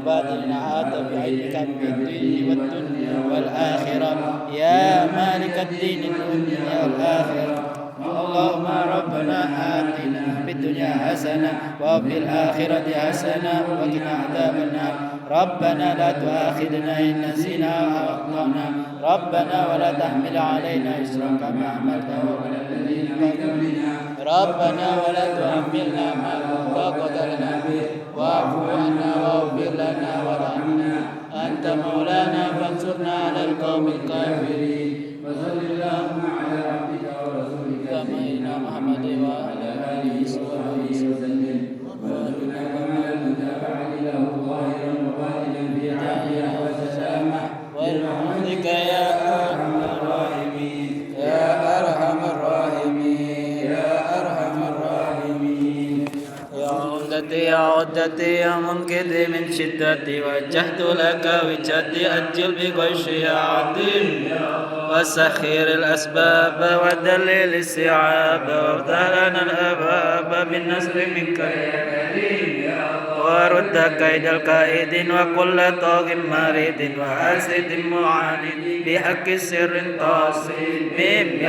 باطن أحاط بعلمك في الدين والدنيا والآخرة يا مالك الدين الدنيا والآخرة. اللهم ربنا آتنا في الدنيا حسنة وفي الآخرة حسنة وقنا عذاب النار. ربنا لا تؤاخذنا إن نسينا أو أخطأنا. ربنا ولا تحمل علينا إصرا كما حملته على الذين من قبلنا. ربنا ولا تحملنا ما لا طاقة لنا به واعف عنا واغفر لنا وارحمنا أنت مولانا فانصرنا على القوم الكافرين. وصل اللهم على عبدك ورسولك سيدنا محمد وعلى آله وصحبه وسلم. وارزقنا كمال المتابعة له ظاهرا وباطنا في عافية وسلامة برحمتك يا أرحم الراحمين يا أرحم الراحمين يا أرحم الراحمين. يا عدتي يا عدتي يا منقذي من شدتي وجهت لك وجهتي أجل بغش يا عظيم وسخير الأسباب ودليل السعاب وافتح لنا الأبواب بالنصر منك يا كريم ورد كيد الكائد وكل طاغ مريد وحاسد معاند بحق سر تاصيم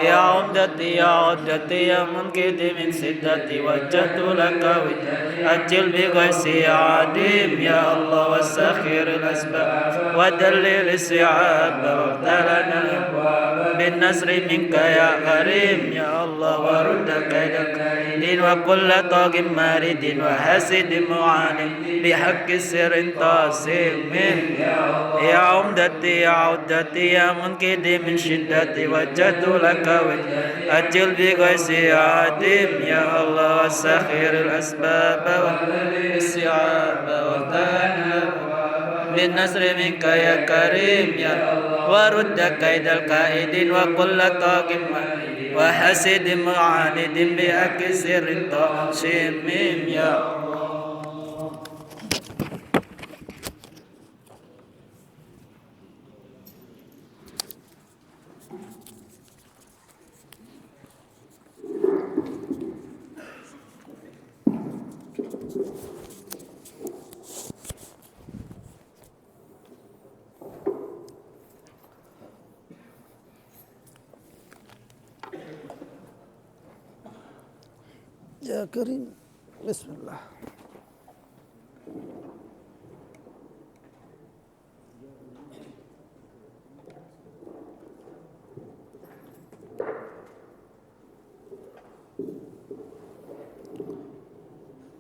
يا عمدتي يا عدتي يا منقذي من سدتي وجهت لك وجهتي أجل بغيث يا عديم يا الله والسخير الأسباب ودليل السعاب وافتح لنا الأبواب بالنصر منك يا كريم يا الله ورد كيد الكائد وكل طاغ مارد وحاسد معاند بحق سر تاصيم يا عمدتي يا عدتي يا منقذي من شدتي وجهت لك وجهتي أجل بغيث يا عديم يا الله والسخير الأسباب ودليل السعاب وافتح بالنصر منك يا كريم يا ورد كيد الكائد وكل طاغ وحسد معاند بحق سر تاصيم يا يا كريم. بسم الله.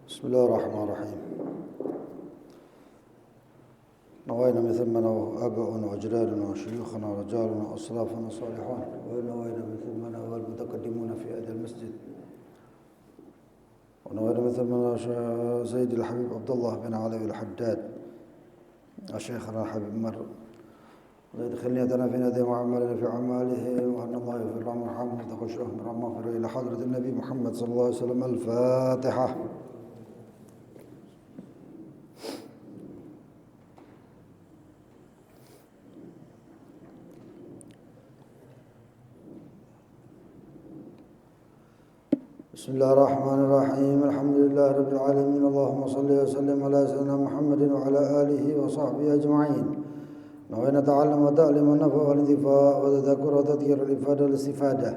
بسم الله الرحمن الرحيم. نوينا مثلنا وآباؤنا وأجدادنا وشيوخنا ورجالنا وأسلافنا الصالحون ونوينا مثلنا والمتقدمون في هذا المسجد ونوينا مثلنا سيد الحبيب عبد الله بن علي الحداد شيخنا الحبيب مر ويدخل نيتنا في نادي وعملنا في أعماله وأن الله يغفر له ويرحمه وتخش رحمه مغفرة إلى حضرة النبي محمد صلى الله عليه وسلم. الفاتحة. بسم الله الرحمن الرحيم. الحمد لله رب العالمين. اللهم صل وسلم على سيدنا محمد وعلى آله وصحبه أجمعين. نوينا نتعلم وتعلم النفع والانتفاع وتذكر وتذكير الإفادة والاستفادة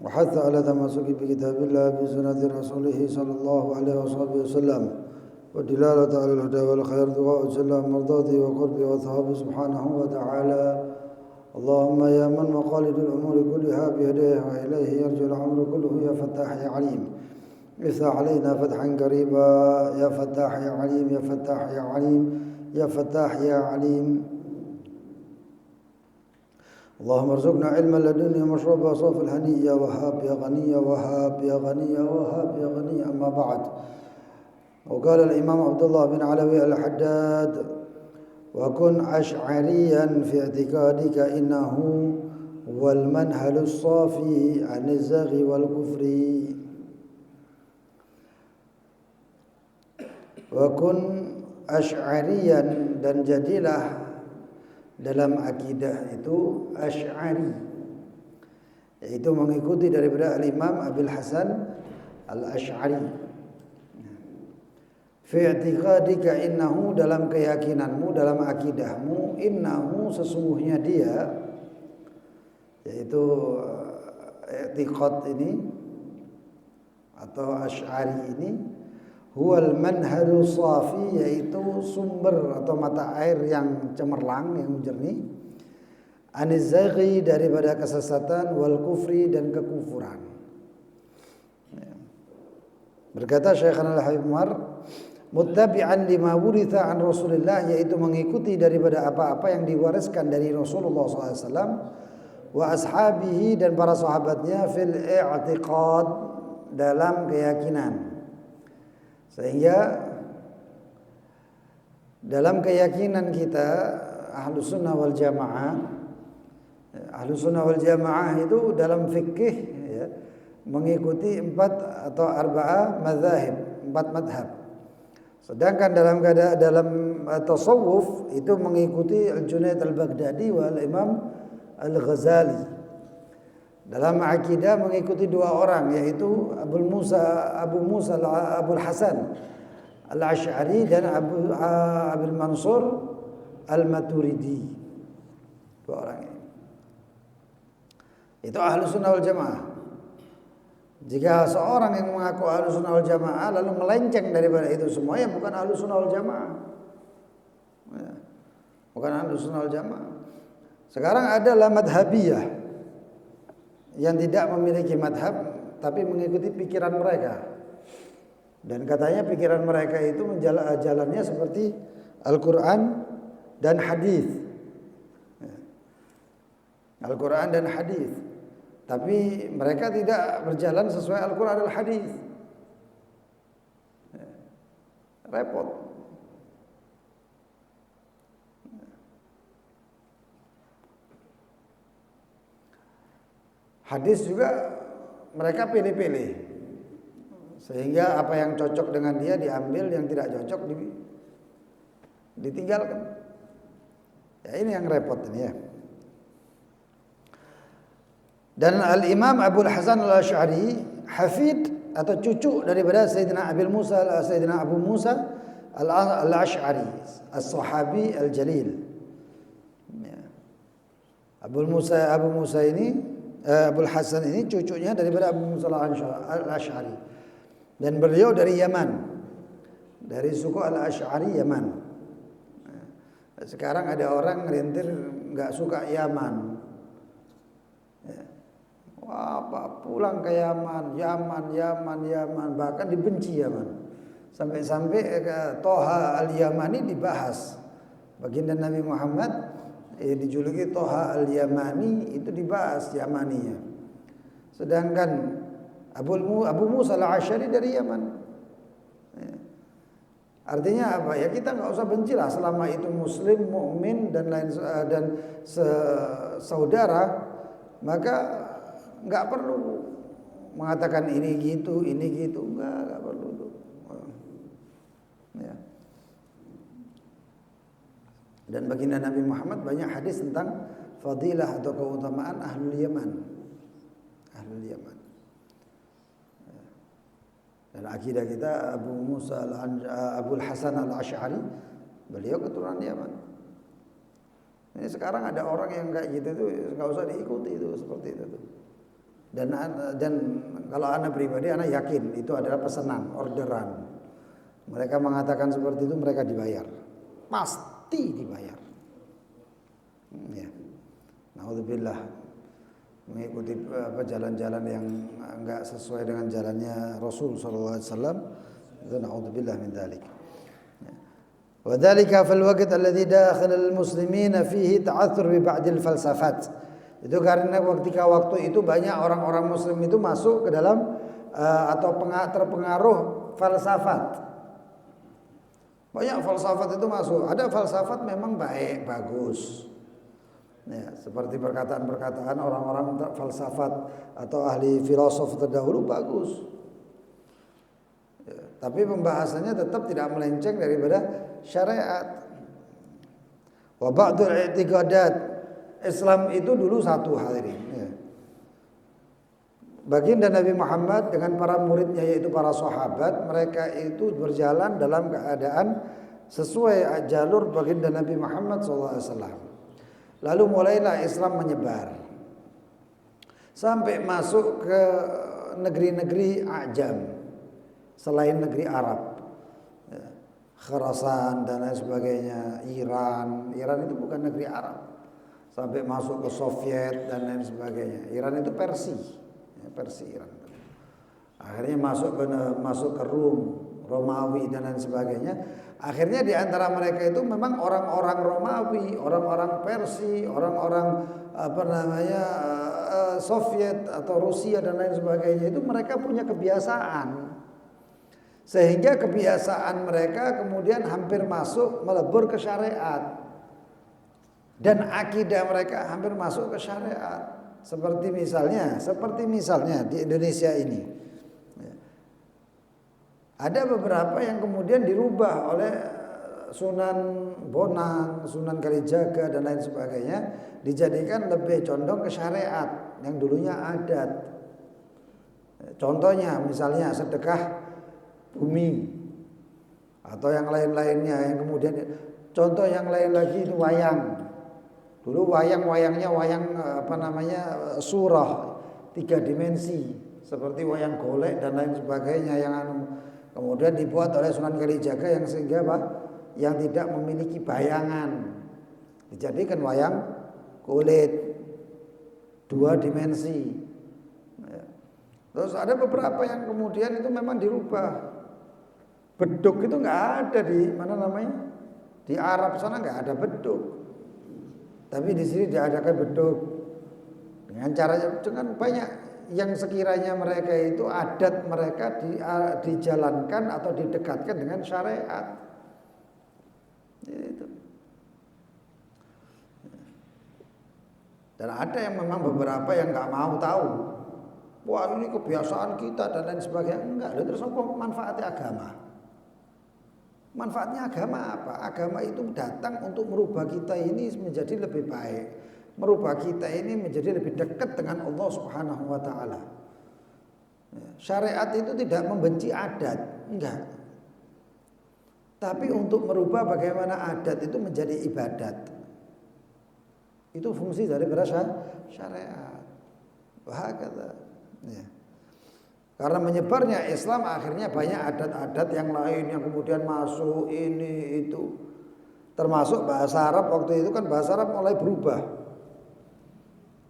وحث على تمسك بكتاب الله بسنة رسوله صلى الله عليه وصحبه وسلم والدلالة على الهدى والخير دعاء سلام مرضاته وقربه وثوابه سبحانه وتعالى. اللهم يا من مقاليد الأمور كلها بيديه وإليه يرجع الأمر كله يا فتاح يا عليم افتح علينا فتحا قريبا يا فتاح يا عليم يا فتاح يا عليم يا فتاح يا عليم. اللهم ارزقنا علما لدنيا مشربا صوف الهني يا وهاب يا غني يا وهاب يا غني يا وهاب يا غني. أما بعد. وقال الإمام عبد الله بن علوي الحداد وكن أشعريا في اعتقادك إنه هو المنهل الصافي عن الزغ والكفر. وكن أشعريا dan jadilah dalam akidah itu Asy'ari, yaitu mengikuti daripada Al-Imam Abil Hasan Al-Asy'ari. Fi i'tiqadika innahu, dalam keyakinanmu, dalam akidahmu, innahu sesungguhnya dia, yaitu i'tiqad ini atau Asy'ari ini huwal manhalu safi, yaitu sumber atau mata air yang cemerlang, yang jernih, anizaghi, daripada kesesatan, wal kufri, dan kekufuran. Berkata Syekhana Al-Habib Umar, muttabi'an lima wuritha an Rasulillah, yaitu mengikuti daripada apa-apa yang diwariskan dari Rasulullah SAW wa ashabihi, dan para sahabatnya, fil i'tiqad, dalam keyakinan. Sehingga dalam keyakinan kita Ahlus Sunnah wal Jamaah, Ahlus Sunnah wal Jamaah itu dalam fikih ya, mengikuti 4 atau 4 mazahib, 4 madhab. Sedangkan dalam tasawuf itu mengikuti Al-Junaid Al-Baghdadi wal Imam Al-Ghazali. Dalam akidah mengikuti 2 orang, yaitu Abu Musa Abul Hasan Al-Asy'ari dan Abul Mansur Al-Maturidi. 2 orang ini. Itu Ahlus Sunnah wal Jamaah. Jika seorang yang mengaku Ahlus Sunnah wal Jamaah lalu melenceng daripada itu semua, ya bukan Ahlus Sunnah wal Jamaah. Ya, bukan Ahlus Sunnah wal Jamaah. Sekarang adalah madhabiyah yang tidak memiliki madhab tapi mengikuti pikiran mereka, dan katanya pikiran mereka itu jalannya seperti Al-Quran dan hadis, Al-Quran dan hadis, tapi mereka tidak berjalan sesuai Al-Quran dan hadis. Repot. Hadis juga mereka pilih-pilih, sehingga apa yang cocok dengan dia diambil, yang tidak cocok ditinggalkan. Ya, ini yang repot ini ya. Dan Al-Imam Abul Hasan Al-Asy'ari hafid atau cucu daripada Sayyidina Abu Musa Al-Asy'ari, as-sahabi al-jalil. Ya. Abu Musa ini, Abul Hasan ini cucunya daripada Abu Musa Al-Asy'ari, dan beliau dari Yaman, dari suku Al-Asy'ari Yaman. Sekarang ada orang ngelintir nggak suka Yaman, wah pulang ke Yaman, bahkan dibenci Yaman, sampai Toha Al-Yamani dibahas. Baginda Nabi Muhammad dijuluki Toha Al-Yamani, itu dibahas Yamaninya. Sedangkan Abu Musa Al-Asy'ari dari Yaman. Artinya apa? Ya kita nggak usah benci lah, selama itu Muslim, mukmin dan lain dan saudara, maka nggak perlu mengatakan ini gitu, nggak perlu tuh. Ya. Dan baginda Nabi Muhammad banyak hadis tentang fadilah atau keutamaan Ahlul Yaman. Dan akidah kita Abul Hasan Al-Asy'ari, beliau keturunan Yaman. Ini sekarang ada orang yang kayak gitu tuh nggak usah diikuti itu, seperti itu tuh. Dan kalau anak pribadi, anak yakin itu adalah pesanan, orderan. Mereka mengatakan seperti itu, mereka dibayar, pasti dibayar. Ya. Naudzubillah, mengikuti jalan-jalan yang enggak sesuai dengan jalannya Rasul sallallahu alaihi wasallam, itu naudzubillah min dzalik. Wa dzalika fil waqt alladhi dakhal al muslimin fihi ta'athur bi ba'd al falsafat. Itu karena ketika waktu itu banyak orang-orang muslim itu masuk ke dalam atau terpengaruh falsafat. Banyak falsafat itu masuk. Ada falsafat memang baik, bagus. Ya, seperti perkataan-perkataan orang-orang falsafat atau ahli filosof terdahulu bagus. Ya, tapi pembahasannya tetap tidak melenceng daripada syariat. Wa ba'dul i'tiqadat, Islam itu dulu satu hal ini. Ya. Baginda Nabi Muhammad dengan para muridnya yaitu para sahabat, mereka itu berjalan dalam keadaan sesuai jalur baginda Nabi Muhammad SAW. Lalu mulailah Islam menyebar. sampai masuk ke negeri-negeri ajam selain negeri Arab, Khurasan dan lain sebagainya, Iran itu bukan negeri Arab, sampai masuk ke Soviet dan lain sebagainya. Iran itu Persia Iran. Akhirnya masuk ke Rum, Romawi dan lain sebagainya. Akhirnya di antara mereka itu memang orang-orang Romawi, orang-orang Persia, orang-orang Soviet atau Rusia dan lain sebagainya, itu mereka punya kebiasaan. Sehingga kebiasaan mereka kemudian hampir melebur ke syariat. Dan akidah mereka hampir masuk ke syariat. Seperti misalnya di Indonesia ini. Ada beberapa yang kemudian dirubah oleh Sunan Bonang, Sunan Kalijaga dan lain sebagainya, dijadikan lebih condong ke syariat yang dulunya adat. Contohnya misalnya sedekah bumi atau yang lain-lainnya, yang kemudian contoh yang lain lagi itu wayang. Dulu wayangnya surah 3 dimensi seperti wayang golek dan lain sebagainya yang kemudian dibuat oleh Sunan Kalijaga yang sehingga yang tidak memiliki bayangan dijadikan wayang kulit 2 dimensi. Terus ada beberapa yang kemudian itu memang dirubah. Beduk itu nggak ada di Arab sana nggak ada beduk, tapi di sini diadakan beduk dengan banyak yang sekiranya mereka itu adat mereka dijalankan atau didekatkan dengan syariat. Itu. Dan ada yang memang beberapa yang nggak mau tahu. Wah ini kebiasaan kita dan lain sebagainya. Enggak, terus apa manfaatnya agama? Manfaatnya agama apa? Agama itu datang untuk merubah kita ini menjadi lebih baik, merubah kita ini menjadi lebih dekat dengan Allah Subhanahu wa taala. Syariat itu tidak membenci adat, enggak. Tapi untuk merubah bagaimana adat itu menjadi ibadat. Itu fungsi dari syariat. Wah kata. Ya. Karena menyebarnya Islam akhirnya banyak adat-adat yang lain yang kemudian masuk ini itu. Termasuk bahasa Arab waktu itu kan bahasa Arab mulai berubah.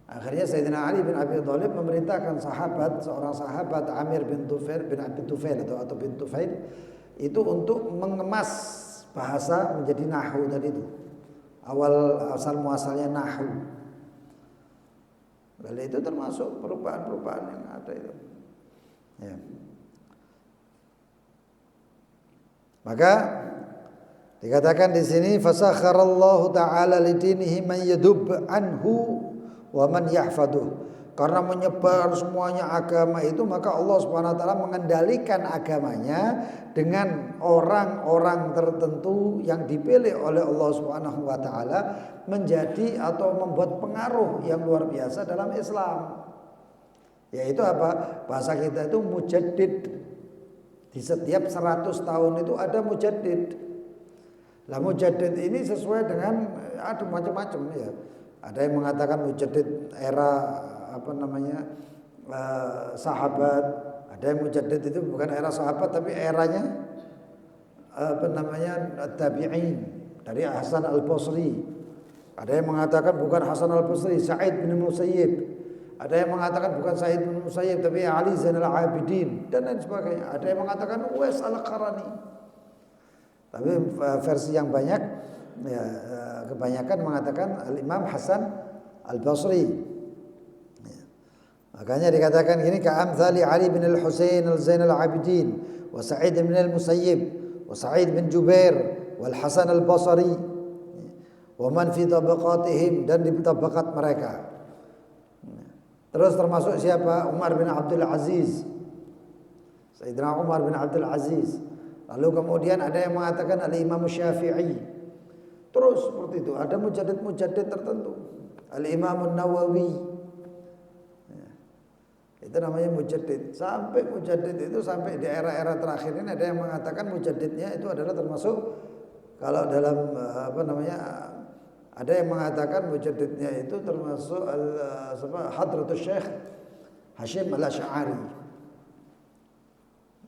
Akhirnya Sayyidina Ali bin Abi Thalib memerintahkan seorang sahabat Amir bin Abi Tufail atau bin Tufail itu untuk mengemas bahasa menjadi nahwu tadi itu. Asal muasalnya nahwu. Lalu itu termasuk perubahan-perubahan yang ada itu. Ya. Maka dikatakan di sini fasakharallahu ta'ala lidinihi man yadub anhu wa man yahfaduh. Karena menyebar semuanya agama itu, maka Allah Subhanahu wa taala mengendalikan agamanya dengan orang-orang tertentu yang dipilih oleh Allah Subhanahu wa taala menjadi atau membuat pengaruh yang luar biasa dalam Islam. Yaitu apa? Bahasa kita itu mujaddid. Di setiap 100 tahun itu ada mujaddid. Lah mujaddid ini sesuai dengan ada macam-macam ya. Ada yang mengatakan mujaddid era sahabat, ada yang mujaddid itu bukan era sahabat tapi eranya tabi'in dari Hasan Al-Basri. Ada yang mengatakan bukan Hasan Al-Basri, Sa'id bin Musayyib. Ada yang mengatakan bukan Sa'id bin Musayyib tapi Ali Zainal Abidin dan lain sebagainya. Ada yang mengatakan Uwais Al-Qarani. Tapi versi yang banyak ya, kebanyakan mengatakan Al-Imam Hasan Al-Basri. Makanya dikatakan gini, ka'amthali Ali bin Al-Husain Al-Zainal Abidin wa Sa'id bin Al-Musayyib wa Sa'id bin Jubair wal Hasan Al-Basri wa man fi tabaqatihim, dan di tabaqat mereka. Terus termasuk siapa? Umar bin Abdul Aziz, Sayyidina Umar bin Abdul Aziz. Lalu kemudian ada yang mengatakan Al-Imam Syafi'i. Terus seperti itu, ada mujaddid-mujaddid tertentu. Al-Imam Nawawi. Itu namanya mujaddid. Sampai mujaddid itu sampai di era-era terakhir ini ada yang mengatakan mujaddidnya itu adalah termasuk kalau dalam Ada yang mengatakan mujaddidnya itu termasuk Hadratus Syekh Hashim Al-Asy'ari.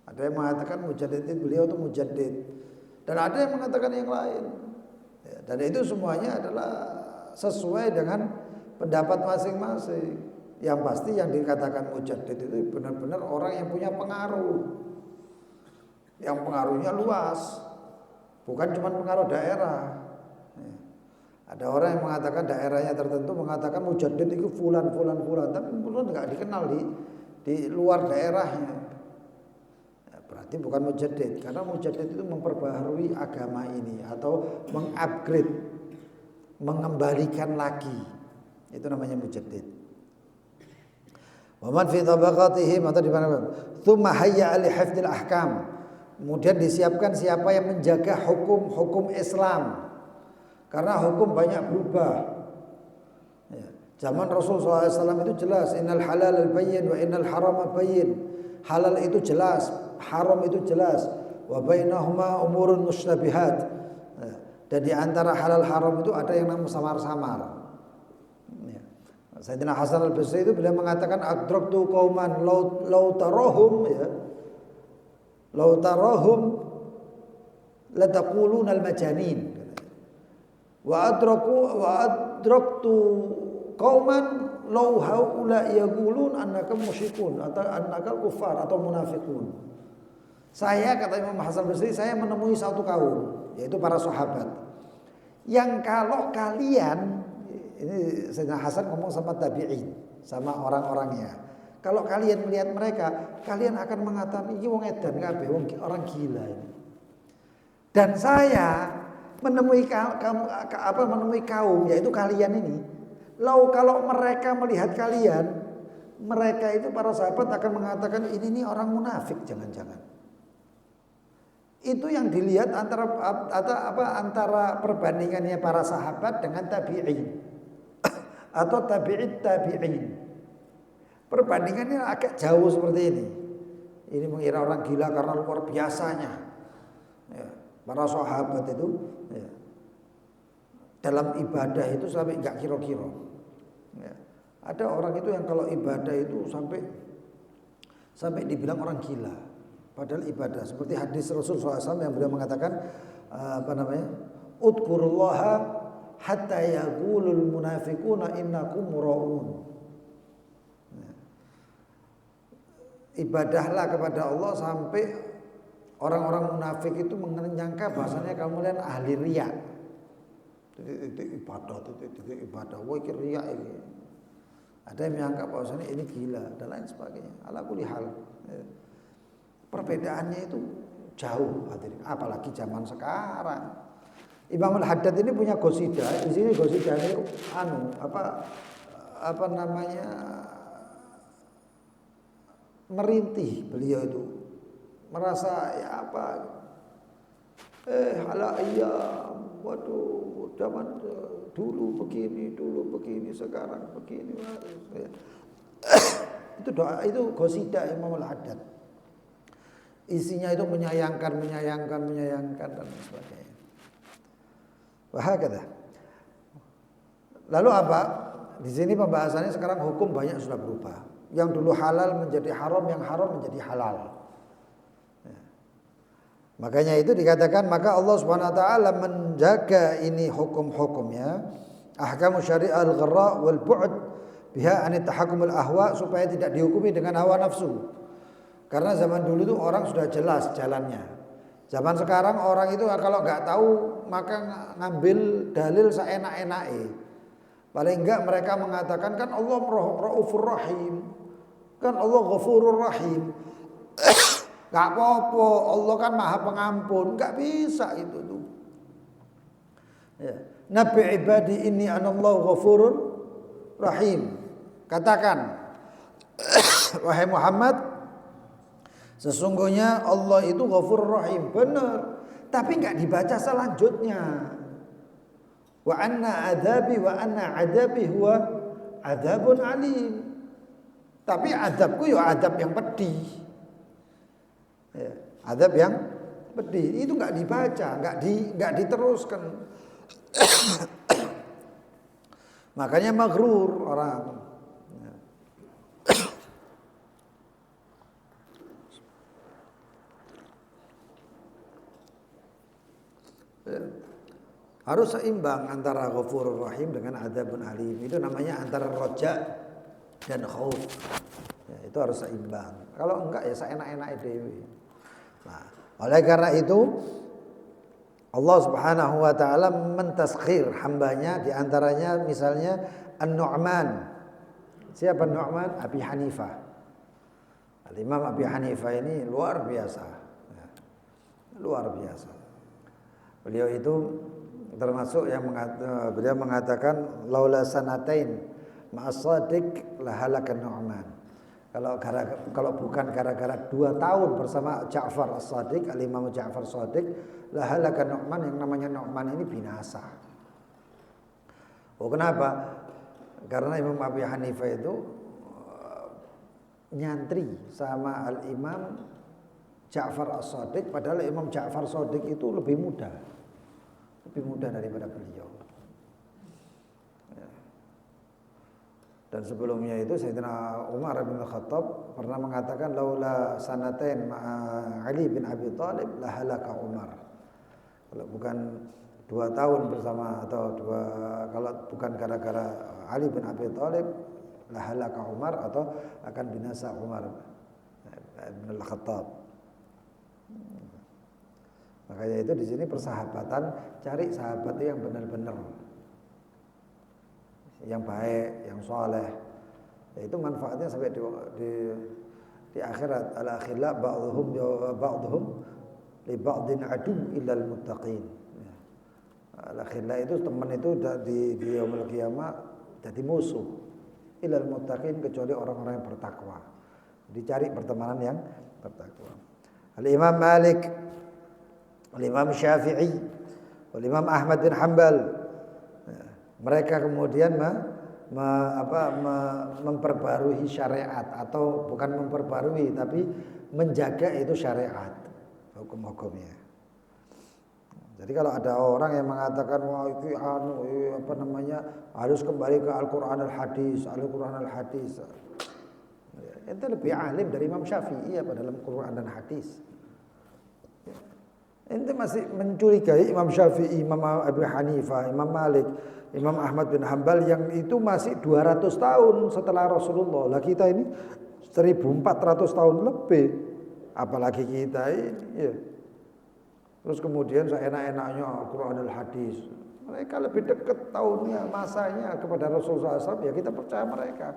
Ada yang mengatakan mujaddid beliau itu mujaddid. Dan ada yang mengatakan yang lain. Ya, dan itu semuanya adalah sesuai dengan pendapat masing-masing. Yang pasti yang dikatakan mujaddid itu benar-benar orang yang punya pengaruh. Yang pengaruhnya luas. Bukan cuma pengaruh daerah. Ada orang yang mengatakan daerahnya tertentu mengatakan mujaddid itu fulan, tapi fulan enggak dikenal di luar daerahnya. Ya, berarti bukan mujaddid, karena mujaddid itu memperbaharui agama ini atau mengupgrade, mengembalikan lagi. Itu namanya mujaddid. Wa man fi tabaqatihim atau di mana? Tsumma hayya li hifdzil ahkam. Kemudian disiapkan siapa yang menjaga hukum-hukum Islam. Karena hukum banyak berubah. Ya. Zaman Rasul SAW itu jelas, innal halal al-bayyin wa innal haram al-bayyin. Halal itu jelas, haram itu jelas. Wa bainahuma umurun mustabihat. Ya. Dan di antara halal haram itu ada yang namanya samar-samar. Ya. Sayyidina Hasan al-Basri itu beliau mengatakan adraktu qauman law tarahum ya. Law tarahum la taquluna al-majanin. Wa adraktu qauman law haula yaqulun annaka musyrikun atau annaka kufar atau munafiqun. Saya, kata Imam Hasan Basri, saya menemui satu kaum, yaitu para sahabat, yang kalau kalian, ini Sayyidina Hasan ngomong sama tabi'in, sama orang-orangnya, kalau kalian melihat mereka, kalian akan mengatakan iki wong edan kabeh, orang gila ini. Dan saya menemui kaum, yaitu kalian ini. Kalau mereka melihat kalian, mereka itu para sahabat akan mengatakan ini orang munafik, jangan-jangan. Itu yang dilihat antara perbandingannya para sahabat dengan tabi'in atau tabi'in. Perbandingannya agak jauh seperti ini. Ini mengira orang gila karena luar biasanya. Ya, para sahabat itu ya, dalam ibadah itu sampai enggak kira-kira. Ya. Ada orang itu yang kalau ibadah itu sampai dibilang orang gila. Padahal ibadah seperti hadis Rasul SAW yang beliau mengatakan udkurullaha hatta yaqulul munafiquna innakum muraun. Ibadahlah kepada Allah sampai orang-orang munafik itu menyangka bahasanya kamu lihat ahli riya. Titik ibadah, wah ini riya ini. Ada yang menyangka bahasanya ini gila dan lain sebagainya. Ala kulli hal. Perbedaannya itu jauh, apalagi zaman sekarang. Imam Al-Haddad ini punya qasidah. Di sini qasidah ini merintih beliau itu, merasa ya waduh zaman dulu begini sekarang begini. Itu doa, itu qasidah Imam Al-Haddad. Isinya itu menyayangkan dan sebagainya. Wahakata. Lalu apa? Di sini pembahasannya sekarang hukum banyak sudah berubah. Yang dulu halal menjadi haram, yang haram menjadi halal. Ya. Makanya itu dikatakan maka Allah Subhanahu wa taala menjaga ini hukum-hukumnya, ahkamu syari'ah al-gharra wal bu'd biha an tahakkumul ahwa, supaya tidak dihukumi dengan hawa nafsu. Karena zaman dulu itu orang sudah jelas jalannya. Zaman sekarang orang itu kalau enggak tahu maka ngambil dalil seenak-enake. Paling enggak mereka mengatakan kan Allah Raufur Rahim. Kan Allah Ghafurur Rahim. Enggak apa-apa, Allah kan Maha Pengampun. Enggak bisa itu tuh. Ya. Nabi ibadi inni anallahu Ghafurur Rahim. Katakan wahai Muhammad, sesungguhnya Allah itu Ghafurur Rahim. Benar. Tapi enggak dibaca selanjutnya. Wa anna adabi huwa adabun alim. Tapi adabku ya adab yang pedih. Ya, adab yang pedih. Itu enggak dibaca, enggak diteruskan. Makanya maghrur orang. Harus seimbang antara Ghafurur Rahim dengan Adzabun Alim. Itu namanya antara roja dan khauf. Ya, itu harus seimbang. Kalau enggak ya seenak-enak dewe. Nah, oleh karena itu Allah Subhanahu wa taala mentaskhir hambanya, di antaranya misalnya An-Nu'man. Siapa Nu'man? Abi Hanifah. Al-Imam Abi Hanifah ini luar biasa. Ya, luar biasa. Beliau itu termasuk yang beliau mengatakan laula sanatain ma'as sadiq la halakan Nu'man. Kalau bukan gara-gara 2 tahun bersama Ja'far As-Sadiq, Al-Imam Ja'far As-Sadiq, la halakan Nu'man, yang namanya Nu'man ini binasa. Oh, kenapa? Karena Imam Abi Hanifah itu nyantri sama Al-Imam Ja'far As-Sadiq, padahal Imam Ja'far As-Sadiq itu lebih muda daripada beliau. Dan sebelumnya itu Sayyidina Umar bin Khattab pernah mengatakan laula sanatain ma'a Ali bin Abi Thalib la halaka Umar. Kalau bukan 2 tahun bersama kalau bukan gara-gara Ali bin Abi Thalib la halaka Umar, atau akan binasa Umar bin Khattab. Makanya itu di sini persahabatan, cari sahabat yang benar-benar, yang baik, yang soleh. Itu manfaatnya sampai di akhirat. Al-akhilla ba'dhum li ba'din adu illal muttaqin. Al-akhilla itu teman itu di yaumul qiyamah jadi musuh illal muttaqin, kecuali orang-orang yang bertakwa. Dicari pertemanan yang bertakwa. Al-Imam Malik, Al-Imam Syafi'i, Al-Imam Ahmad bin Hanbal, mereka kemudian memperbarui syariat, atau bukan memperbarui tapi menjaga itu syariat, hukum-hukumnya. Jadi kalau ada orang yang mengatakan wah itu harus kembali ke Al-Qur'an al-Hadis, itu lebih alim dari Imam Syafi'i apa dalam Quran dan hadis. Ente masih mencurigai Imam Syafi'i, Imam Abu Hanifah, Imam Malik, Imam Ahmad bin Hanbal yang itu masih 200 tahun setelah Rasulullah. Lah kita ini 1400 tahun lebih. Apalagi kita ini ya. Terus kemudian seenak-enaknya Al-Qur'an al-Hadis. Mereka lebih dekat tahunnya, masanya kepada Rasulullah SAW, ya kita percaya mereka.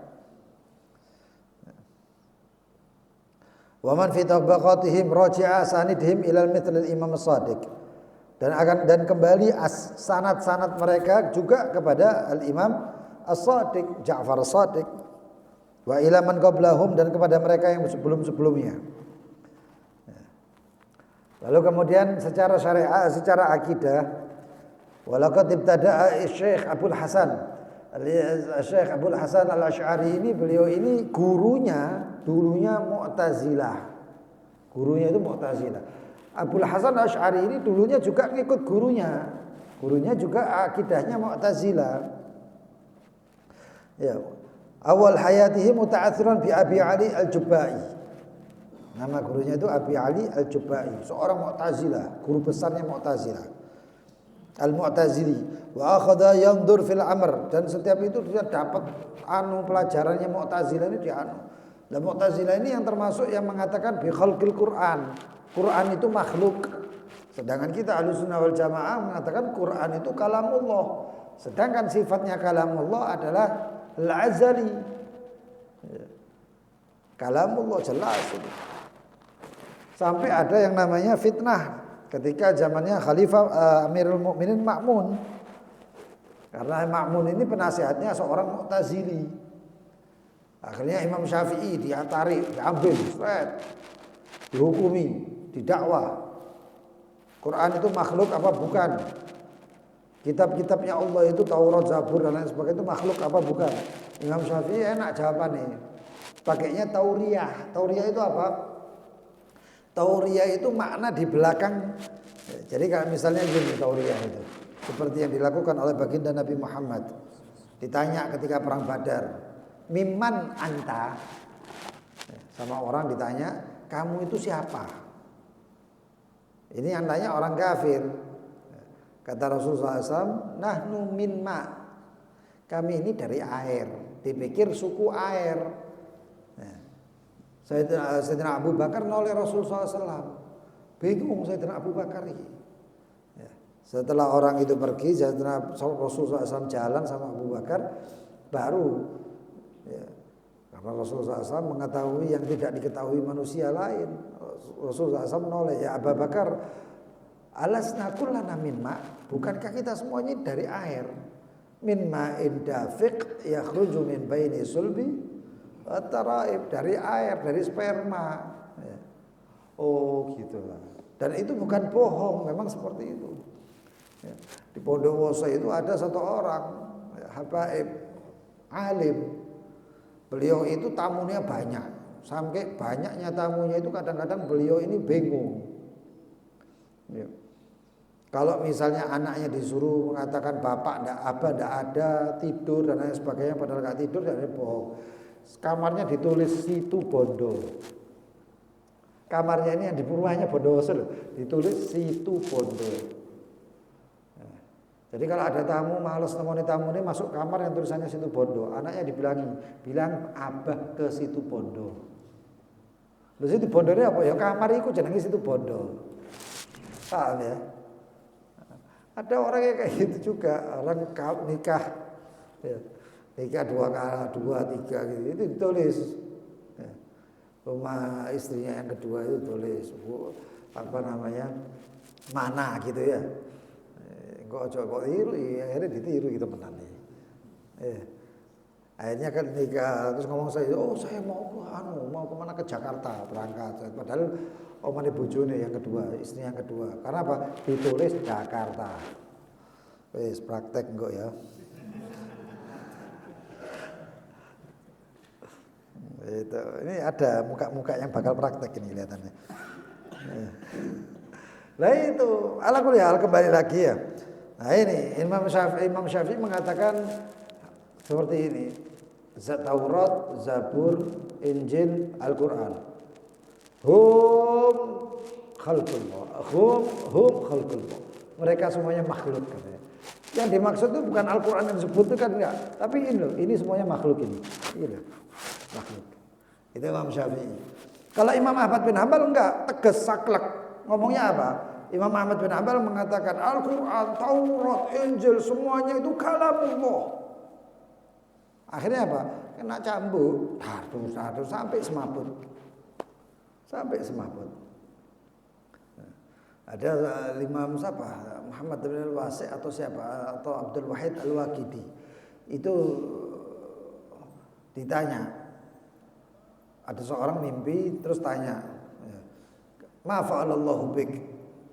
Wa man fi tabaqatihim raji'a sanidhim ilal mithlil Imam As-Sadiq. Dan kembali sanad-sanad mereka juga kepada Al-Imam As-Sadiq, Ja'far As-Sadiq. Wa ila man qablahum, dan kepada mereka yang sebelum-sebelumnya. Lalu kemudian secara syariat, secara akidah, walaqad ibtada'a Syekh Abdul Hasan. Syekh Abdul Hasan Al-Asy'ari ini, beliau ini dulunya Mu'tazilah. Gurunya itu Mu'tazilah. Abdul Hasan Al-Asy'ari ini dulunya juga ngikut gurunya. Gurunya juga akidahnya Mu'tazilah. Ya. Awal hayatihi muta'atsiran bi Abi Ali Al-Jubba'i. Nama gurunya itu Abi Ali Al-Jubba'i, seorang Mu'tazilah, guru besarnya Mu'tazilah. Al-Mu'tazili. Wa akhadha yandur fil amr, dan setiap itu dia dapat pelajarannya Mu'tazilah ini Nah, Mu'tazilah ini yang termasuk yang mengatakan bi khalqil Quran. Quran itu makhluk. Sedangkan kita Ahlussunnah wal Jamaah mengatakan Quran itu kalamullah. Sedangkan sifatnya kalamullah adalah al-azali. Kalamullah jelas itu. Sampai ada yang namanya fitnah ketika zamannya Khalifah Amirul Mukminin Ma'mun. Karena Ma'mun ini penasihatnya seorang Mu'tazili. Akhirnya Imam Syafi'i diambil, dihukumi, didakwa. Quran itu makhluk apa bukan? Kitab-kitabnya Allah itu Taurat, Zabur dan lain sebagainya itu makhluk apa bukan? Imam Syafi'i enak jawabannya. Pakainya tauriyah. Tauriyah itu apa? Tauriyah itu makna di belakang. Jadi kalau misalnya gini tauriyah itu, seperti yang dilakukan oleh baginda Nabi Muhammad Ditanya ketika perang Badar, "Mimman anta?" Sama orang ditanya, "Kamu itu siapa?" Ini yang tanya orang kafir. Kata Rasulullah SAW, "Nahnu min ma." Kami ini dari air. Dipikir suku air. Sayyidina Abu Bakar noleh Rasulullah SAW. Bingung Sayyidina Abu Bakar ini. Setelah orang itu pergi, Sayyidina Rasulullah SAW jalan sama Abu Bakar, baru karena Rasulullah SAW mengetahui yang tidak diketahui manusia lain. Rasulullah SAW noleh, "Ya Abu Bakar, alasna kullana min ma." Bukankah kita semuanya dari air? Min ma'in dafiq yakhruju min baini sulbi taraib, dari air, dari sperma. Oh gitulah. Dan itu bukan bohong, memang seperti itu. Di Bondowoso itu ada satu orang habaib alim. Beliau itu tamunya banyak, sampai banyaknya tamunya itu kadang-kadang beliau ini bingung. Kalau misalnya anaknya disuruh mengatakan bapak ndak, abah ndak ada, tidur dan lain sebagainya, padahal nggak tidur, dan bohong. Kamarnya ditulis situ Bondo. Kamarnya ini yang di perumahannya Bondowoso loh, ditulis situ Bondo. Jadi kalau ada tamu males nemoni tamu ini masuk kamar yang tulisannya situ Bondo, anaknya bilang abah ke situ Bondo. Lalu situ Bondo ini apa? Ya kamar itu jenenge situ Bondo. Paham ya? Ada orang yang kayak gitu juga, orang nikah, ya, nikah dua, tiga gitu, itu ditulis. Ya. Rumah istrinya yang kedua itu tulis, apa namanya, mana gitu ya. Kok tiru, ya, akhirnya ditiru gitu menang nih. Akhirnya kan nikah, terus ngomong saya mau kemana, ke Jakarta berangkat. Padahal omane bojone yang kedua, istri yang kedua. Karena apa? Ditulis Jakarta. Wis praktek enggak ya. Itu ini ada muka-muka yang bakal praktek ini kelihatannya. Nah itu, ala kulli hal kembali lagi ya. Nah ini Imam Syafi'i mengatakan seperti ini. Taurat, Zabur, Injil, Al-Quran. Hum khalqullah. Hum khalqullah. Mereka semuanya makhluk katanya. Yang dimaksud itu bukan Al-Quran yang disebut itu kan enggak, tapi ini semuanya makhluk ini. Ini makhluk. Itu Imam Syafi'i. Kalau Imam Ahmad bin Hanbal enggak, tegas saklek. Ngomongnya apa? Imam Ahmad bin Hanbal mengatakan Al-Quran, Taurat, Injil semuanya itu kalamullah. Akhirnya apa? Kena cambuk, satu sampai semaput. Sampai semaput. Ada Imam siapa? Muhammad bin Al-Wasi' atau siapa? Atau Abdul Wahid Al-Waqidi. Itu ditanya. Ada seorang mimpi terus tanya, "Ma fa'alallahu bik?"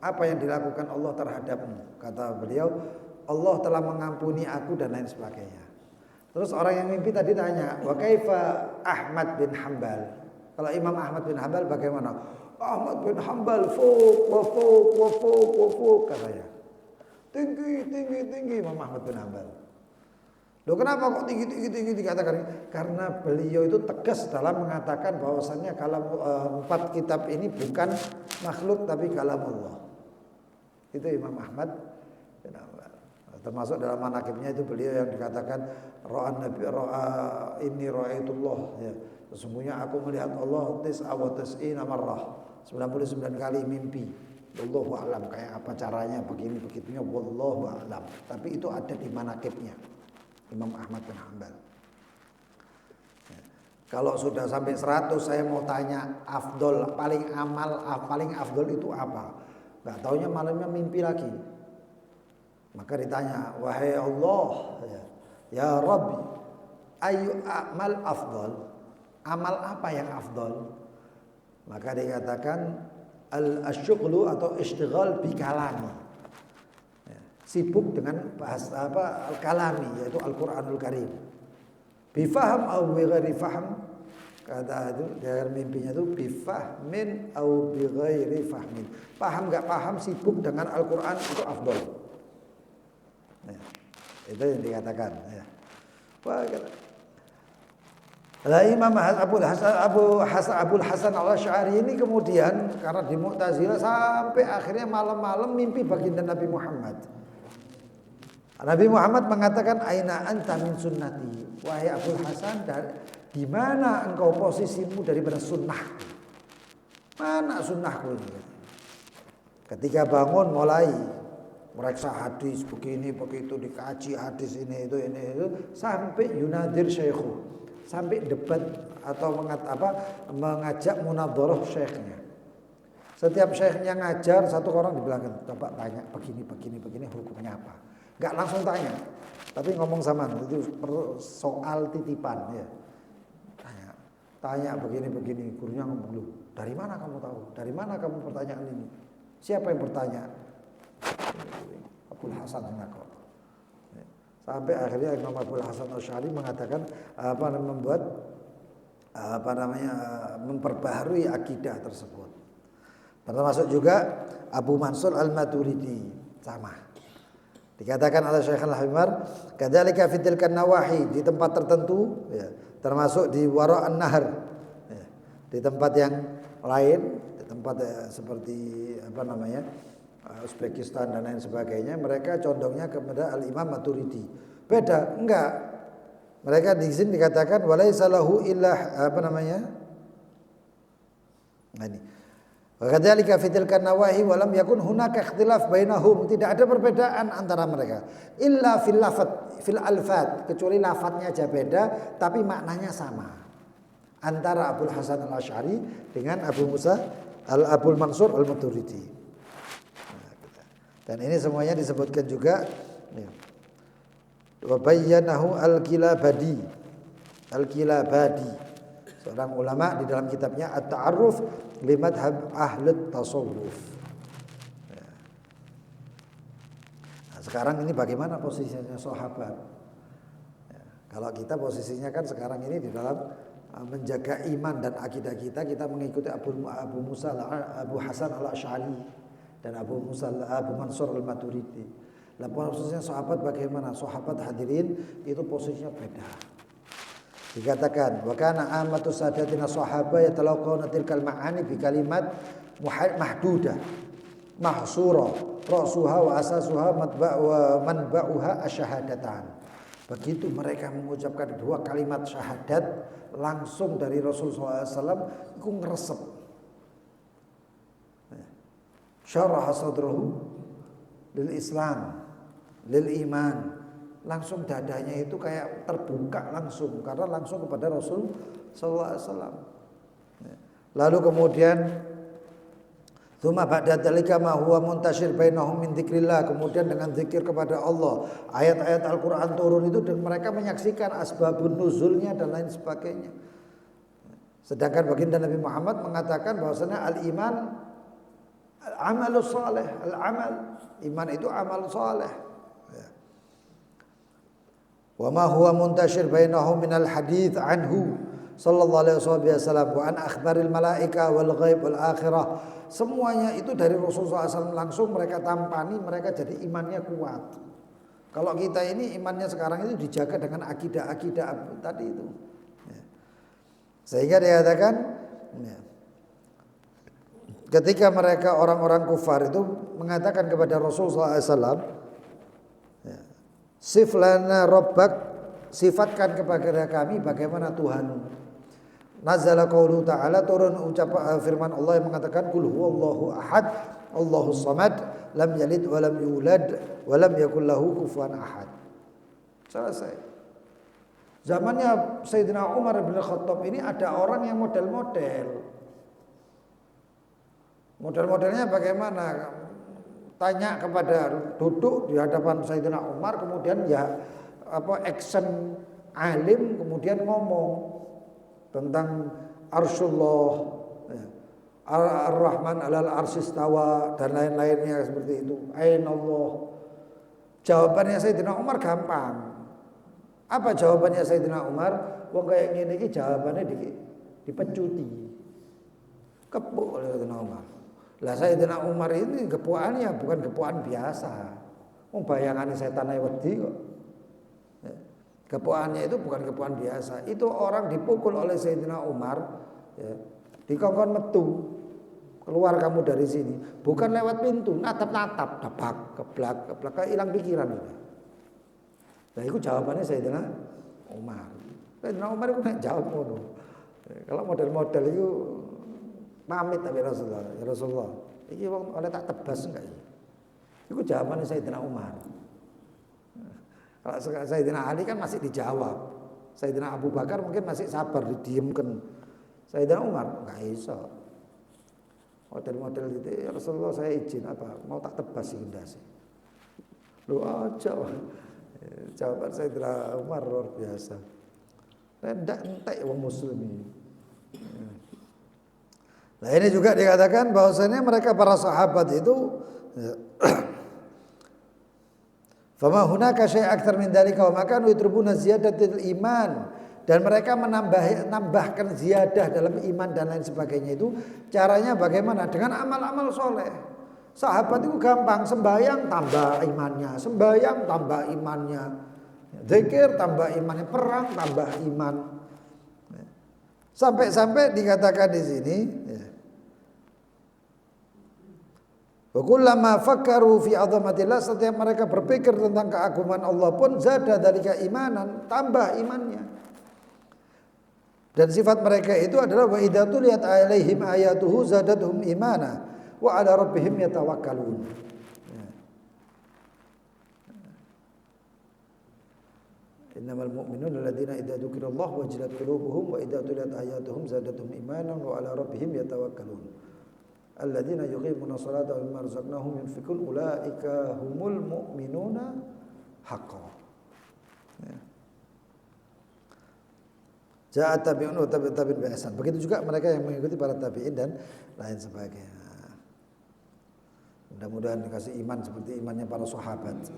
Apa yang dilakukan Allah terhadapmu? Kata beliau, "Allah telah mengampuni aku," dan lain sebagainya. Terus orang yang mimpi tadi tanya, "Wa kaifa Ahmad bin Hanbal?" Kalau Imam Ahmad bin Hanbal bagaimana? Ahmad bin Hanbal fuq katanya. Tinggi Imam Ahmad bin Hanbal. Loh kenapa kok tinggi dikatakan? Karena beliau itu tegas dalam mengatakan bahwasannya kalam 4 kitab ini bukan makhluk tapi kalam Allah. Itu Imam Ahmad bin Hanbal. Termasuk dalam manaqibnya itu beliau yang dikatakan inni ra'aitullah ya. Sesungguhnya aku melihat Allah tis'ina marrah. 99 kali mimpi. Wallahu a'lam, kayak apa caranya begini begitunya wallahu a'lam. Tapi itu ada di manaqibnya Imam Ahmad bin Hanbal. Ya. Kalau sudah sampai 100 saya mau tanya afdol, paling afdol itu apa? Enggak taunya malamnya mimpi lagi. Maka ditanya, "Wahai Allah, ya Rabbi, ayu amal afdal?" Amal apa yang afdal? Maka dikatakan al-syughlu atau istighal bi kalami. Sibuk dengan bahasa al-kalami, yaitu Al-Qur'anul Karim. Bifaham atau bi ghairi faham? Kata itu dari mimpinya itu bifahmin atau bi ghairi fahmin. Paham enggak paham, sibuk dengan Al-Qur'an itu afdal. Itu yang dikatakan ya. Wah, lah Imam Abul Hasan Al-Asy'ari ini kemudian karena di Mu'tazilah sampai akhirnya malam-malam mimpi baginda Nabi Muhammad. Nabi Muhammad mengatakan aina anta min sunnati. Wahai Abul Hasan, di mana engkau posisimu daripada sunnahku? Mana sunnahku ini? Ketika bangun mulai mereksa hadis begini begitu, dikaji hadis ini itu sampai yunadir syaikhu. Sampai debat atau mengajak munadharah syekhnya. Setiap syekhnya ngajar, satu orang di belakang coba tanya begini hukumnya apa. Enggak langsung tanya, tapi ngomong sama itu soal titipan ya. Tanya begini gurunya ngomong, "Lu, dari mana kamu tahu? Dari mana kamu pertanyaan ini? Siapa yang bertanya?" Abul Hasan An-Naqi. Sampai akhirnya Imam Abul Hasan Asy'ari mengatakan memperbaharui akidah tersebut. Termasuk juga Abu Mansur Al-Maturidi sama. Dikatakan oleh Syekh Al-Himar, kadzalika fi tilkan nawahi, di tempat tertentu ya, termasuk di wara' an-nahr. Ya, di tempat yang lain, di tempat seperti Uzbekistan dan lain sebagainya, mereka condongnya kepada Al-Imam Maturidi. Beda, enggak. Mereka di sini dikatakan walaisa lahu illa Nah ini. Wa kadzalika fi tilkan nawahi wa lam yakun hunaka ikhtilaf bainahum, tidak ada perbedaan antara mereka. Illa fil alfat, kecuali lafadznya aja beda tapi maknanya sama. Antara Abul Hasan Al-Asy'ari dengan Abul Mansur Al-Maturidi. Dan ini semuanya disebutkan juga ya. Wa bayyanahu Al-Kilabadi. Seorang ulama di dalam kitabnya At-Ta'arruf li Madhhab Ahli Tasawuf. Ya. Nah, sekarang ini bagaimana posisinya sahabat? Ya, kalau kita posisinya kan sekarang ini di dalam menjaga iman dan akidah kita mengikuti Abu Hasan Al-Asy'ari dan Abu Mansur Al-Maturidi. Lah posisinya sahabat bagaimana? Sahabat hadirin itu posisinya beda. Dikatakan wa kana amatu sadatina sahaba yatalaqawna tilkal ma'ani bi kalimat mahdudah mahsura ra'suha wa asasuha manba'uha asyhadatan. Begitu mereka mengucapkan dua kalimat syahadat langsung dari Rasulullah SAW itu ngeresep. Syarah sadrahu lil Islam, lil iman, langsung dadanya itu kayak terbuka langsung karena langsung kepada Rasul sallallahu alaihi wasallam. Lalu kemudian tsumma ba'da dzalika ma huwa muntashir bainahum min dzikrillah, kemudian dengan zikir kepada Allah, ayat-ayat Al-Qur'an turun itu dan mereka menyaksikan asbabun nuzulnya dan lain sebagainya. Sedangkan baginda Nabi Muhammad mengatakan bahwasanya al-iman al-amalus salih, al-amal, iman itu amal salih. Wa ma huwa muntashir bainahum minal hadits anhu sallallahu alaihi wasallam wa an akhbaril malaika wal ghaib wal akhirah. Semuanya itu dari Rasulullah SAW langsung mereka tampani, mereka jadi imannya kuat. Kalau kita ini imannya sekarang itu dijaga dengan akidah-akidah tadi itu. Sehingga dikatakan ketika mereka orang-orang kufar itu mengatakan kepada Rasulullah SAW, sif lana rabbak, sifatkan kepada kami bagaimana Tuhanmu. Nazala qaulu ta'ala, turun ucapan firman Allah yang mengatakan qul huwallahu ahad Allahus samad lam yalid wa lam yulad wa lam yakul lahu kufuwan ahad. Selesai. Zamannya Sayyidina Umar bin Khattab ini ada orang yang model-model. Model-modelnya bagaimana? Tanya kepada, duduk di hadapan Sayyidina Umar, kemudian action alim, kemudian ngomong tentang Arsyullah, Ar-Rahman alal arsistawa dan lain-lainnya seperti itu. Aina Allah. Jawabannya Sayyidina Umar gampang. Apa jawabannya Sayyidina Umar? Wong kayak ngene iki jawabannya dipecuti. Kepuk oleh Sayyidina Umar. Lah Sayyidina Umar ini gepukannya bukan gepukan biasa. Wong bayangane setan ae wedi kok. Kepuaannya itu bukan kepuan biasa. Itu orang dipukul oleh Sayyidina Umar, ya, dikongkon metu. Keluar kamu dari sini. Bukan lewat pintu, natap-natap, dabak, keblak, kayak hilang pikiran. Nah itu jawabannya Sayyidina Umar. Sayyidina Umar itu nek jawab ngono. Kalau model-model itu pamit tapi Rasulullah, ya Rasulullah, iki wong oleh tak tebas enggak iki? Itu jawabannya Sayyidina Umar. Kalau Sayyidina Ali kan masih dijawab. Sayyidina Abu Bakar mungkin masih sabar didiamkan. Sayyidina Umar enggak iso. Model-model itu ya Rasulullah saya izin apa? Mau tak tebas iki ndase. Lho aja. Jawaban Sayyidina Umar luar biasa. Ndak entek wong muslim ini. Nah ini juga dikatakan bahwasanya mereka para sahabat itu fama hunaka syai' aktsar min dzalika wa makanu yutrubuna ziyadatul iman, dan mereka menambahkan ziyadah dalam iman dan lain sebagainya. Itu caranya bagaimana? Dengan amal-amal soleh. Sahabat itu gampang, sembahyang tambah imannya, sembahyang tambah imannya, zikir tambah imannya, perang tambah iman. Sampai-sampai dikatakan di sini, wa kullama fakkaru fi 'azamatillah, setiap mereka berpikir tentang keagungan Allah pun zada dzalika imanan, tambah imannya. Dan sifat mereka itu adalah wa idza tuliyat 'alaihim ayatuhu zadatuhum imana wa 'ala rabbihim yatawakkalun. Innamal mu'minuna alladziina idza dzukirallahu wajilat qulubuhum wa idza tuliyat ayatuhum zadatuhum imanan wa 'ala rabbihim yatawakkalun. Alladzina yuqimuna sholata wa mimma razaqnahum yunfiqun ulaika humul mu'minuna haqqan. Ja'a tabi'un wa tabi'in bi ihsan. Begitu juga mereka yang mengikuti para tabi'in dan lain sebagainya. Mudah-mudahan dikasih iman seperti imannya para sahabat.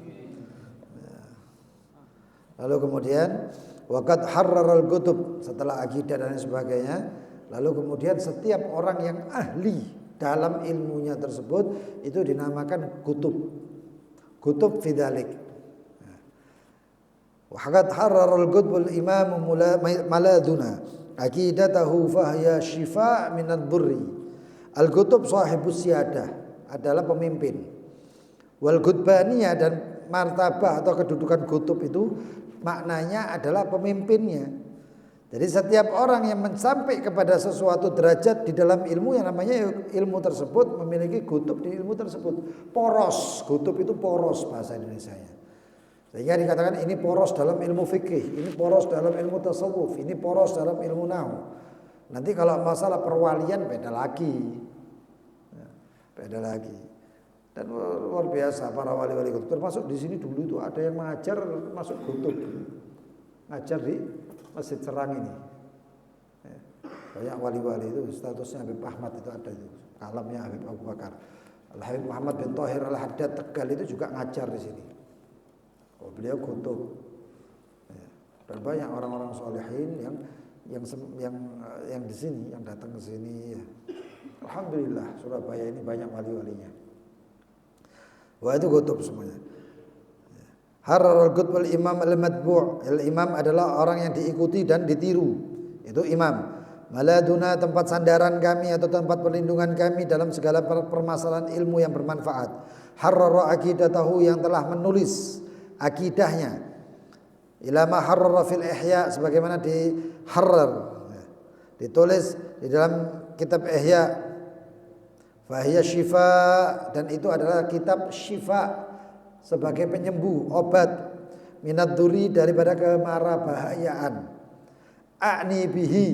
Lalu kemudian waqad harraral kutub, setelah akidah dan lain sebagainya, lalu kemudian setiap orang yang ahli dalam ilmunya tersebut itu dinamakan kutub. Kutub fidzalik. Wa qad harraral kutubul imam maladuna aqidatahu fahiya shifa' minad burri. Al-kutub sahibus siyadah, adalah pemimpin. Wal gutbaniyah, dan martabah atau kedudukan kutub itu maknanya adalah pemimpinnya. Jadi setiap orang yang sampai kepada sesuatu derajat di dalam ilmu, yang namanya ilmu tersebut memiliki kutub di ilmu tersebut. Poros, kutub itu poros bahasa Indonesianya. Sehingga dikatakan ini poros dalam ilmu fikih, ini poros dalam ilmu tasawuf, ini poros dalam ilmu nahwu. Nanti kalau masalah perwalian beda lagi. Beda lagi. Dan luar biasa para wali-wali kutub. Termasuk di sini dulu itu ada yang mengajar masuk kutub. Ngajar di Masjid Serang ini. Banyak wali-wali itu statusnya Habib Ahmad itu ada itu. Kalamnya Habib Abu Bakar. Al-Habib Muhammad bin Thahir Al-Haddad Tegal itu juga ngajar di sini. Oh, beliau kutub. Dan banyak orang-orang solehin yang di sini, yang datang ke sini. Alhamdulillah Surabaya ini banyak wali-walinya. Wah itu kutub semuanya. Harrarul kutubul imam al-matbu'. Al-imam adalah orang yang diikuti dan ditiru. Itu imam. Maladuna, tempat sandaran kami atau tempat perlindungan kami dalam segala permasalahan ilmu yang bermanfaat. Harrara aqidatahu, yang telah menulis akidahnya. Ila ma harrara fil ihya, sebagaimana ditulis di dalam kitab Ihya. Fahiya syifa, dan itu adalah kitab syifa, sebagai penyembuh, obat, minad duri, daripada kemarabahayaan. A'ni bihi,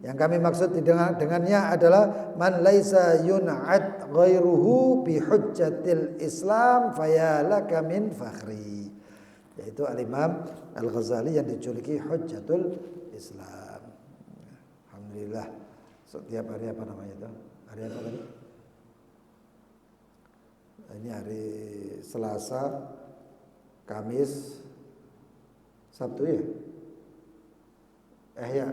yang kami maksud dengannya adalah man laisa yun'at ghairuhu bi hujjatil Islam fayalaka min fakhri, yaitu Al-Imam Al-Ghazali yang dijuluki Hujjatul Islam. Alhamdulillah, setiap hari apa namanya itu? Hari apa tadi? Ini hari Selasa, Kamis, Sabtu ya? Ya,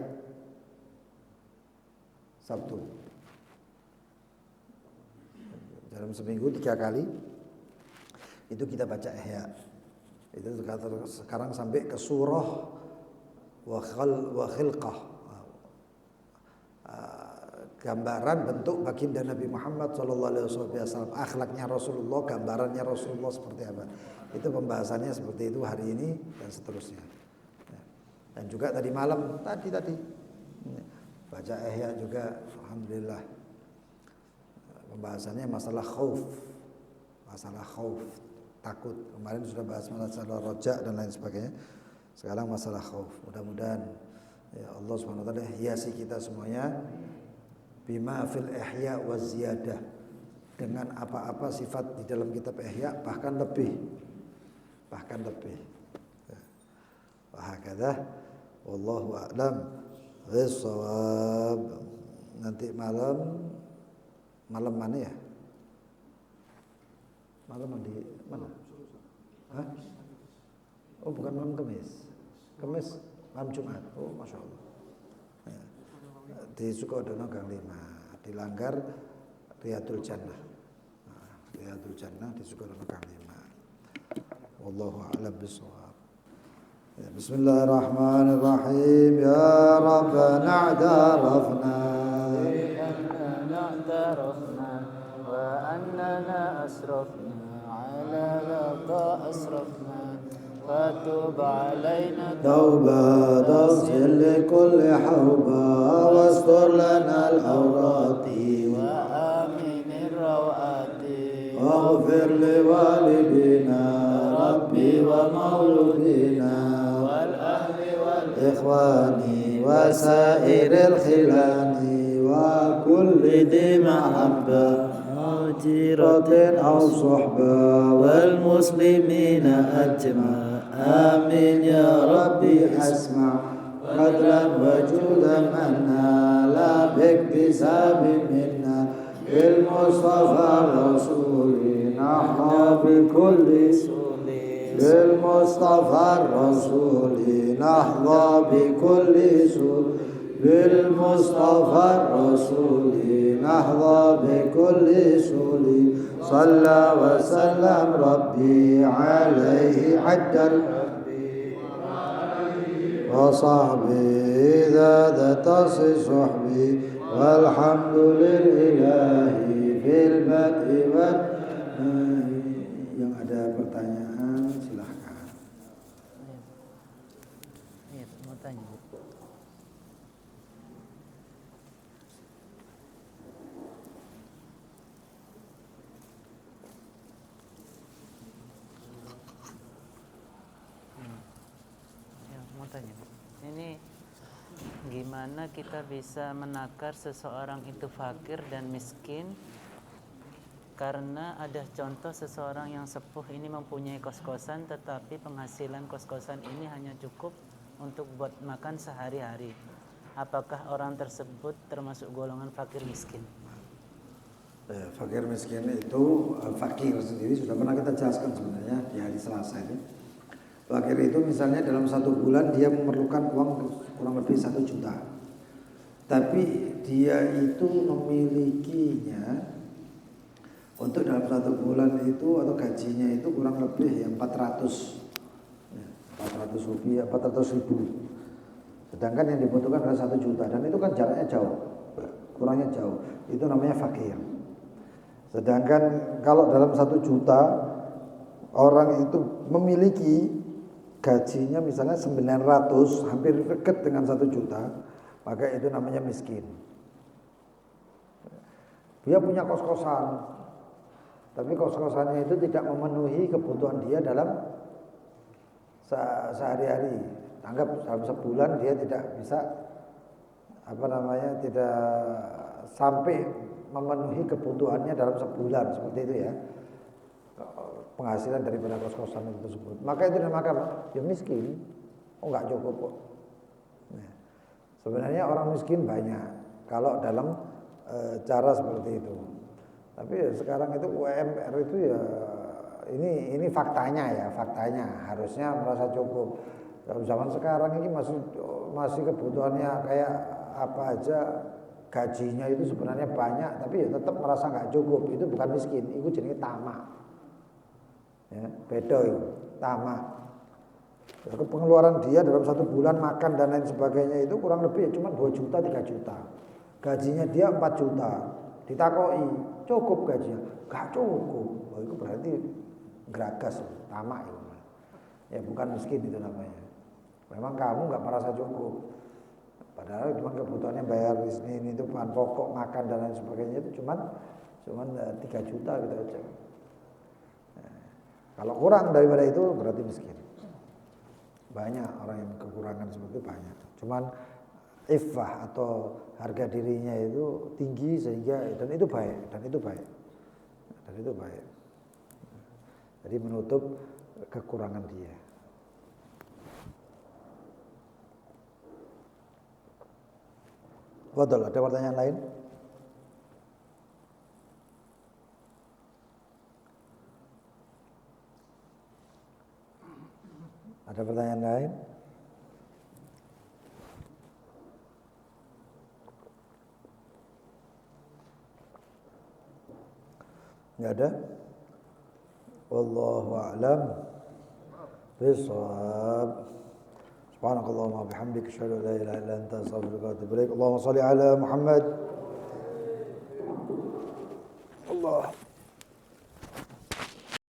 Sabtu. Dalam seminggu 3 kali itu kita baca Ihya. Itu sekarang sampai ke surah wa khilqah, gambaran bentuk baginda Nabi Muhammad sallallahu alaihi wasallam, akhlaknya Rasulullah, gambarannya Rasulullah seperti apa. Itu pembahasannya seperti itu hari ini dan seterusnya. Dan juga tadi malam tadi baca Ihya juga, alhamdulillah. Pembahasannya masalah khauf, takut. Kemarin sudah bahas masalah roja dan lain sebagainya. Sekarang masalah khauf. Mudah-mudahan ya Allah Subhanahu wa taala hiasi kita semuanya bima fil ihya wa ziyadah, dengan apa-apa sifat di dalam kitab Ihya, bahkan lebih. Wahakadzah wallahu a'lam bissawab. Nanti malam mana ya? Malam di mana? Hah? Oh, bukan malam Kamis. Kamis malam Jumat. Oh, Masya Allah. Ya. Di Sukodono Gang 5, di Langgar Riyadul Jannah. Riyadul Jannah di Sukodono Gang 5. Wallahu a'lam bishawab. Ya, bismillahirrahmanirrahim. Ya Rabbana a'tarafna وأننا أسرفنا على لقى أسرفنا فتوب علينا توبة تغفر لكل حوبة واستر لنا العورات وآمن الروعات واغفر لوالدينا ربي ومولودينا والأهل والإخوان وسائر الخلان وكل ذي محبة جيرة أو صحبة والمسلمين أجمع آمين يا ربي أسمع قدرا وجودا منا لا باكتساب منا بالمصطفى الرسول نحظى بكل سول بالمصطفى الرسول نحظى بكل سول بالمصطفى الرسول نحظى بكل سول صلى وسلم ربي عليه عد وصحبي ذات صحبي والحمد لله في البدء yang ada pertanyaan silahkan. Iya, mau tanya. Ini gimana kita bisa menakar seseorang itu fakir dan miskin? Karena ada contoh seseorang yang sepuh ini mempunyai kos-kosan, tetapi penghasilan kos-kosan ini hanya cukup untuk buat makan sehari-hari. Apakah orang tersebut termasuk golongan fakir miskin? Fakir miskin itu, fakir sendiri sudah pernah kita jelaskan sebenarnya di hari Selasa itu. Fakir itu misalnya dalam satu bulan dia memerlukan uang kurang lebih 1 juta, tapi dia itu memilikinya untuk dalam satu bulan itu atau gajinya itu kurang lebih yang 400 rupiah, 400 ribu. Sedangkan yang dibutuhkan adalah 1 juta, dan itu kan jaraknya jauh, kurangnya jauh. Itu namanya fakir. Sedangkan kalau dalam 1 juta orang itu memiliki gajinya misalnya 900, hampir dekat dengan 1 juta, maka itu namanya miskin. Dia punya kos-kosan, tapi kos-kosannya itu tidak memenuhi kebutuhan dia dalam sehari-hari. Anggap dalam sebulan dia tidak bisa tidak sampai memenuhi kebutuhannya dalam sebulan, seperti itu ya, penghasilan daripada kos-kosan itu tersebut. Maka itu dinamakan ya miskin. Oh, enggak cukup kok. Nah, sebenarnya orang miskin banyak kalau dalam cara seperti itu. Tapi ya sekarang itu UMR itu ya ini faktanya harusnya merasa cukup. Dalam zaman sekarang ini masih kebutuhannya kayak apa aja, gajinya itu sebenarnya banyak, tapi ya tetap merasa nggak cukup. Itu bukan miskin, itu jenis tamak. Ya, beda itu, tamak. Pengeluaran dia dalam 1 bulan makan dan lain sebagainya itu kurang lebih cuma 2 juta 3 juta. Gajinya dia 4 juta. Ditakoi, cukup gajinya? Gak cukup. Oh, itu berarti geragas, tamak itu. Ya bukan miskin itu namanya. Memang kamu gak merasa cukup. Padahal cuma kebutuhannya bayar ini itu bahan pokok, makan dan lain sebagainya itu cuman 3 juta gitu aja. Nah, kalau kurang daripada itu berarti miskin. Banyak orang yang kekurangan seperti itu banyak. Cuman iffah atau harga dirinya itu tinggi sehingga dan itu baik. Jadi menutup kekurangan dia. Betul, ada pertanyaan lain? Ada pertanyaan lain? Enggak ada? Wallahu a'lam bishawab. Subhanakallahumma bihamdika asyhadu an la ilaha illa anta astaghfiruka wa atubu ilaik. Allahumma shalli ala Muhammad. Allah